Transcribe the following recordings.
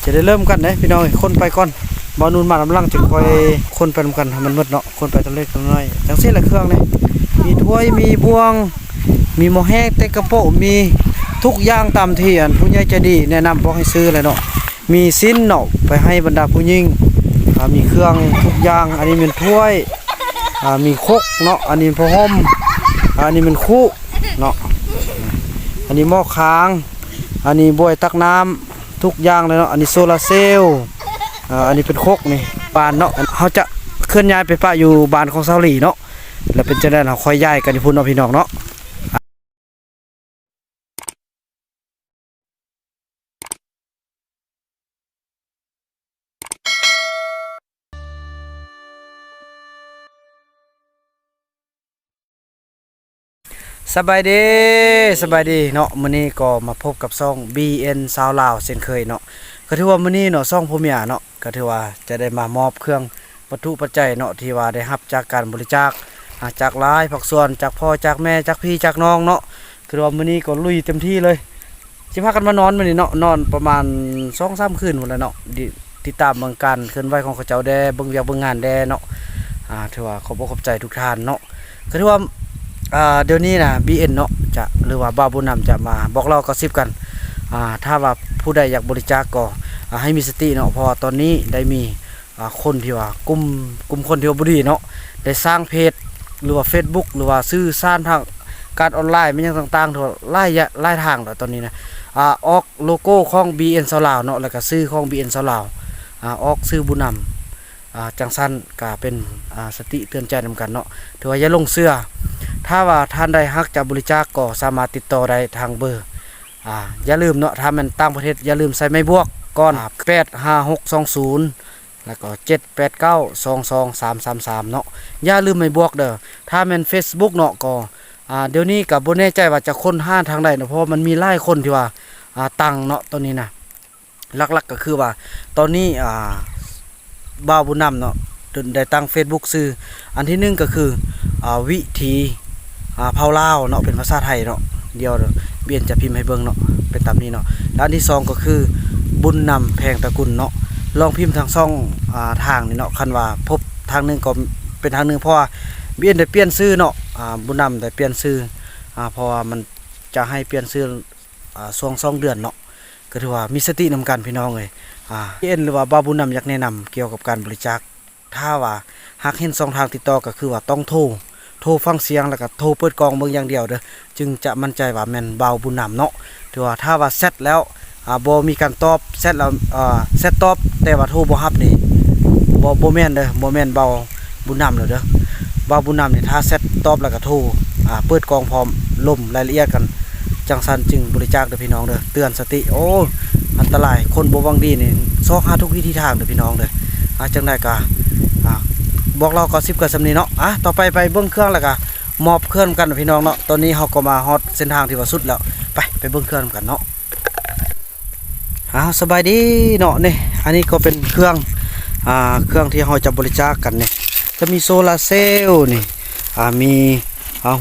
จะได้เริ่มกันนะพี่น้องคนไปก่อนบอลนูนมาลำลังจะคอยคนไปนำกันให้มันหมดเนาะคนไปตัวเล็กตัวน้อยจังซี่ละเครื่องนี่มีถ้วยมีบวงมีหม้อแห้งเตกระโปะมีทุกอย่างตามที่อันผู้ใหญ่ใจดีแนะนำบอกให้ซื้อเลยเนาะมีสิ้นเนาะไปให้บรรดาผู้หญิงมีเครื่องทุกอย่างอันนี้เป็นถ้วยมีครกเนาะอันนี้ผ้าห่มอันนี้เป็นคู่เนาะอันนี้หม้อค้างอันนี้บวยตักน้ำทุกอย่างเลยเนาะอันนี้โซลาเซลล์อันนี้เป็นครกนี่บ้านเนาะเขาจะเคลื่อนย้ายไปปะอยู่บ้านของเซาหลีเนาะแล้วเป็นจังได๋เราค่อยย้ายกันที่พุ่นเนาะพี่น้องเนาะสบายดีสบายดีเนาะมื้อนี้ก็มาพบกับช่อง BN ชาวลาวเช่นเคยเนาะก็ถือว่ามื้อนี้เนาะช่องพ่อเมียเนาะก็ถือว่าจะได้มามอบเครื่องวัตถุปัจจัยเนาะที่ว่าได้รับจากการบริจาคจากหลายภาคส่วนจากพ่อจากแม่จากพี่จากน้องเนาะคือว่ามื้อนี้ก็ลุยเต็มที่เลยสิพากันมานอนมื้อนี้เนาะนอนประมาณ 2-3 คืนพุ่นแล้วเนาะติดตามเบิ่งการเคลื่อนไหวของเขาเจ้าแดเบิ่งเวียกเบิ่งงานแดเนาะถือว่าขอบอกขอบใจทุกท่านเนาะก็ถือว่าเดี๋ยวนี้นะ BN เนาะจะหรือว่าบ่าวบุญนำจะมาบอกเรากระซิบกันถ้าว่าผู้ใดอยากบริจาคก็ให้มีสติเนาะเพราะตอนนี้ได้มีคนที่ว่ากลุ่มคนที่ว่าบ่ดีเนาะได้สร้างเพจหรือว่า Facebook หรือว่าสื่อสารทางการออนไลน์มันยังต่างๆทั่วหลายทางแล้วตอนนี้นะออกโลโก้ของ BN ชาวลาวเนาะแล้วก็ชื่อของ BN ชาวลาวออกชื่อบุญนำจังสั้นก็เป็นสติเตือนใจนำกันเนาะถือว่าอย่าลงเสื้อถ้าว่าท่านใดฮักจะบริจาคก็สามารถติดต่อได้ทางเบอร์อย่าลืมเนาะถ้ามันต่างประเทศอย่าลืมใส่ไม้บวกก่อน85620แล้วก็7892233เนาะอย่าลืมไม้บวกเด้อถ้ามัน Facebook เนาะก็เดี๋ยวนี้ก็บ่แน่ใจว่าจะค้นหาทางใดเนาะเพราะมันมีหลายคนที่ว่าตั้งเนาะตอนนี้นะหลักๆก็คือว่าตอนนี้บ่าวบุญนำเนาะได้ตั้ง Facebook ชื่ออันที่1ก็คือวิธีเผาลาวเนาะเป็นภาษาไทยเนาะเดี๋ยวเบียนจะพิมพ์ให้เบิ่งเนาะเป็นตามนี้เนาะแล้วอันที่2ก็คือบุญนำแพงตระกุลเนาะลองพิมพ์ทางช่องทางนี่เนาะคันว่าพบทางนึงก็เป็นทางนึงเพราะว่าเบียนได้เปลี่ยนชื่อเนาะบุญนำได้เปลี่ยนชื่อเพราะว่ามันจะให้เปลี่ยนชื่อช่วง2 เดือนเนาะก็ถือว่ามีสตินำกันพี่น้องเอ้ยหรือว่าบ่าวบุญนำอยากแนะนำเกี่ยวกับการบริจาคถ้าว่าหากเห็น2 ทางติดต่อก็คือว่าต้องโทรฟังเสียงแล้วก็โทรเปิดกล่องเบิ่งอย่างเดียวเด้อจึงจะมั่นใจว่าแม่นบ่าวบุญนำเนาะถือว่าถ้าว่าเซตแล้วบ่มีการตอบเซตแล้วเซตตอบแต่ว่าโทรบ่รับนี่บ่แม่นเด้อบ่แม่นบ่าวบุญนำแล้วเด้อบ่าวบุญนำนี่ถ้าเซตตอบแล้วก็โทรเปิดกล่องพร้อมล่มรายละเอียดกันจังซั่นจึงบริจาคเด้อพี่น้องเด้อเตือนสติโอ้อันตรายคนบ่หวังดีนี่ซอกหาทุกวิธีทางเด้อพี่น้องเด้อจังได๋ก็บอกเราก็10 กันสำนี้เนาะต่อไปเบิ่งเครื่องแล้วก็มอบเครื่องกันพี่น้องเนาะตอนนี้เฮาก็มาฮอดเส้นทางที่ว่าสุดแล้วไปเบิ่งเครื่องกันเนาะสบายดีเนาะนี่อันนี้ก็เป็นเครื่องที่เฮาจะบริจาคกันนี่จะมีโซลาร์เซลล์นี่มี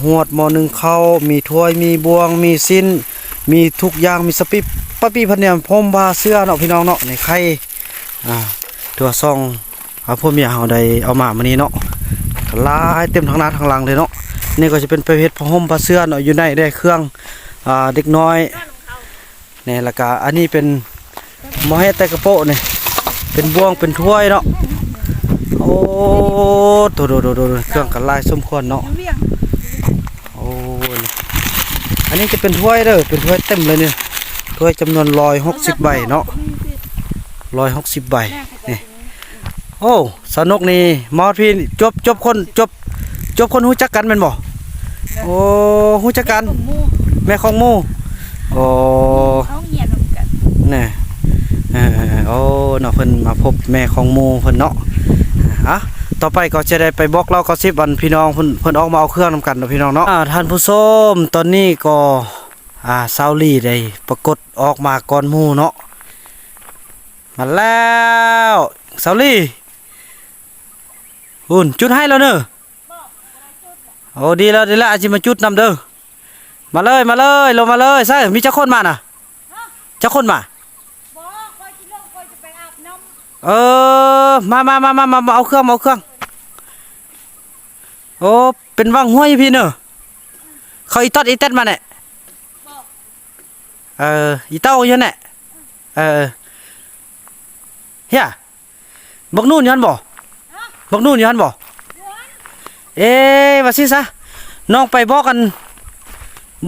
หวดหม้อนึ่งข้าวมีถ้วยมีบวงมีสิ้นมีทุกอย่างมีสปิปะปี้พันเนี่ยพรมผ้าเสื้อเนาะพี่น้องเนาะนี่ไข่ตัวซองพวกเมียเฮาได้เอามามื้อนี้เนาะลายเต็มทั้งหน้าทั้งหลังเลยเนาะนี่ก็จะเป็นประเภทผ้าห่มผ้าเสื้อเนาะอยู่ในได้เครื่องเด็กน้อยนี่แล้วก็อันนี้เป็นหม้อแห้งแต่กระโปะนี่เป็นบ่วงเป็นถ้วยเนาะโอ้โดเครื่องกันลายสมควรเนาะโอ้อันนี้จะเป็นถ้วยเด้อเป็นถ้วยเต็มเลยเนี่ยถ้วยจำนวน160 ใบเนาะ160 ใบนี่โอ้สนุกนี่มอพี่จบคนฮู้จักกันแม่นบ่โอ้ฮู้จักกันแม่ของหมู่โอ้นี่โอ้เนาะเพิ่นมาพบแม่ของหมู่เพิ่นเนาะต่อไปก็จะได้ไปบอกเล่าก็10 วันพี่น้องเพิ่นออกมาเอาเครื่องนำกันเนาะพี่น้องเนาะท่านผู้ชมตอนนี้ก็ซาวลี่ได้ปรากฏออกมาก่อนหมู่เนาะมาแล้วซาวลี่จุดให้แล้วเนอะโอ้ดีแล้วอาจิมาจุดนำเด้อมาเลยลงมาเลยใช่มีเจ้าคนมาน่ะเจ้าคนมา เออมาเอาเครื่องโอ้เป็นว่างห้วยพี่เนอะเขาอีตัดอีเต็ดมาเนี่ยอีเต้าอยู่เนี่ยเฮียบักนู่นยันบ่บักนู่นยันบ่ว่าสิซะน้องไปบอกกัน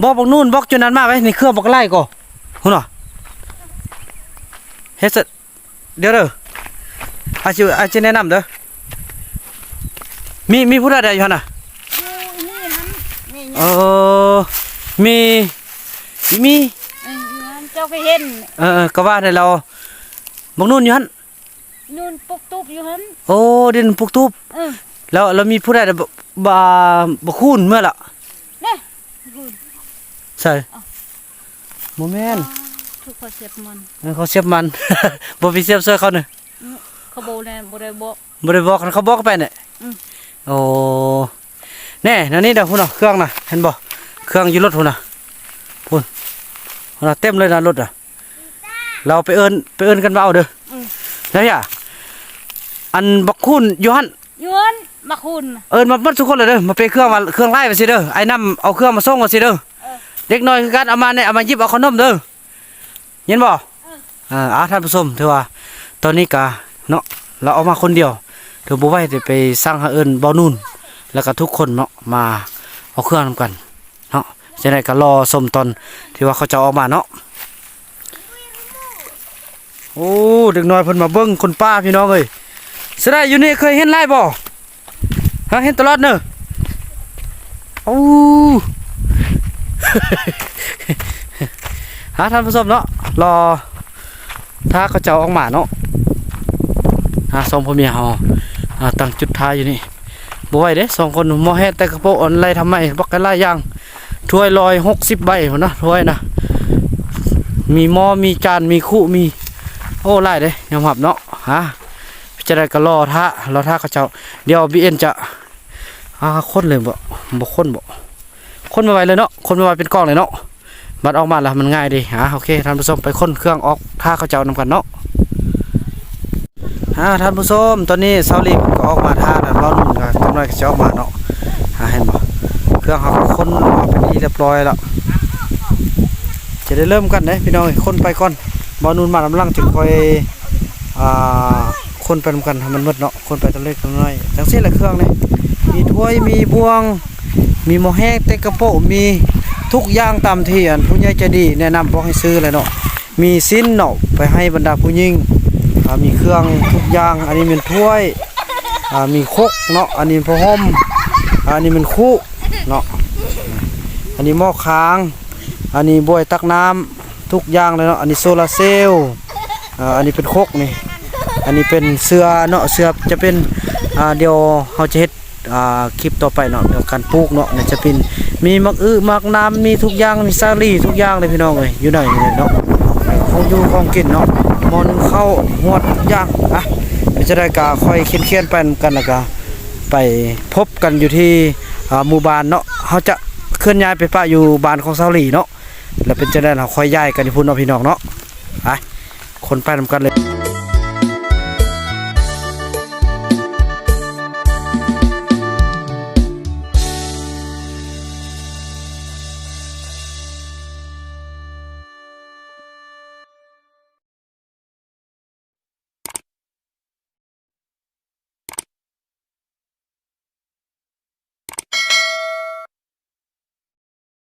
บอกบักนู่นบอกจุนั้นมาไว้ในเครื่องบอกไล่ก่อหุ่นหรอเฮ็ดเสร็จเดี๋ยวเด้ออาจแนะนำเด้อมีผู้ใดอยู่หั่นน่ะมีเจ้าก็เห็นก็ว่าได้เราบักนู่นอยู่หั่นนู่นปุกตุบอยู่หั่นโอ้ดินปุกตุบแล้วเรามีผู้ใดบ่คูนเมื่อล่ะเนี่ยใช่โมเมนต์ทุกเขาเสียบมัน บ่ไปเสียบเสื้อเขาเนี่ยเขาโบเนี่ยบ่ได้บอกเขาบอกไปเนี่ยโอ้แน่นั่นนี่เด้อพุ่นน่ะเครื่องน่ะเห็นบ่เครื่องอยู่รถพุ่นน่ะพุ่นน่ะเต็มเลยนะรถอ่ะเราไปเอิ้นกันมาเอาเด้อแล้วอย่าอันบักคุณอยู่หั่นบักคุณมาทุกคนเลยเด้อมาเป็นเครื่องไล่ไปสิเด้อไอ้น้ำเอาเครื่องมาส่งมาสิเด้อเด็กน้อยคือกันเอามาเนี่ยเอามาหยิบเอาขนมเด้อเห็นบ่ท่านผู้ชมถือว่าตอนนี้กะเนาะเราเอามาคนเดียวเดี๋ยวบ่ไหวจะไปสร้างหาเอิ้นบ่นู่นแล้วก็ทุกคนเนาะมาเอาเครื่องนำกันเนาะจะได้ก็รอชมตอนที่ว่าเขาจะออกมาเนาะโอ้เด็กน้อยเพิ่นมาเบิ่งคนป้าพี่น้องเอ้ยสิได้อยู่นี่เคยเห็นไล่บ่เห็นตลอดเนอะโอ้ท่านผู้ชมเนาะรอถ้าเขาจะออกมาเนาะสองพ่อเมียเฮาตั้งจุดท้ายอยู่นี่บ่ไหวเด้2คนมอแฮแต่กระโปงอะไรทำไมบักกันหลายอย่างถ้วย160ใบพุ่นนะถ้วยนะมีหม้อมีจานมีคู่มีโอ้หลายเด้ยอมรับเนาะจะได้ก็รอท่าเขาเจ้าเดี๋ยว BN จะคนเลยบ่คนมาไว้เลยเนาะคนมาไว้เป็นกล้องเลยเนาะบัดออกมาแล้วมันง่ายดีโอเคท่านผู้ชมไปค้นเครื่องออกท่าเขาเจ้านำกันเนาะท่านผู้ชมตอนนี้เซาลีก็ออกมาท่าแล้วรอนุ่นกันกำลังจะออกมาเนาะเห็นบ่เครื่องเขาค้นมาเป็นที่เรียบร้อยแล้วจะได้เริ่มกันเลยพี่น้องคนไปก่อนบอนุ่นมากำลังจึงคอยคนไปนำกันทำมันมืดเนาะคนไปตัวเล็กตัวน้อยจังซี่แหละเครื่องนี่มีถ้วยมีบวงมีหม้อแห้งเต็กกระโปะมีทุกอย่างตามที่ผู้ใหญ่ใจดีแนะนำบอกให้ซื้อเลยเนาะมีสิ้นเนาะไปให้บรรดาผู้หญิงมีเครื่องทุกอย่างอันนี้เป็นถ้วยมีครกเนาะอันนี้ผ้าห่มอันนี้เป็นคู่เนาะอันนี้หม้อค้างอันนี้บวยตักน้ำทุกอย่างเลยเนาะอันนี้โซลาเซลล์อันนี้เป็นครกนี่อันนี้เป็นเสื้อเนาะเสื้อจะเป็นเดี๋ยวเขาจะเฮ็ดคลิปต่อไปเนาะเดี๋ยวการปลูกเนาะจะเป็นมีมักน้ำมีทุกอย่างมีซาลี่ทุกอย่างเลยพี่น้องเลยอยู่ไหนเนาะของอยู่ของกินเนาะมอนึงเข้าหวดย่างจะได้กาค่อยเคียนไปกันแล้วก็ไปพบกันอยู่ที่หมู่บ้านเนาะเขาจะเคลื่อนย้ายไปป้าอยู่บ้านของซาลี่เนาะแล้วเป็นจะได้เราค่อยย้ายกันที่พุ่นเนาะพี่น้องเนาะคนไปนำกันเลย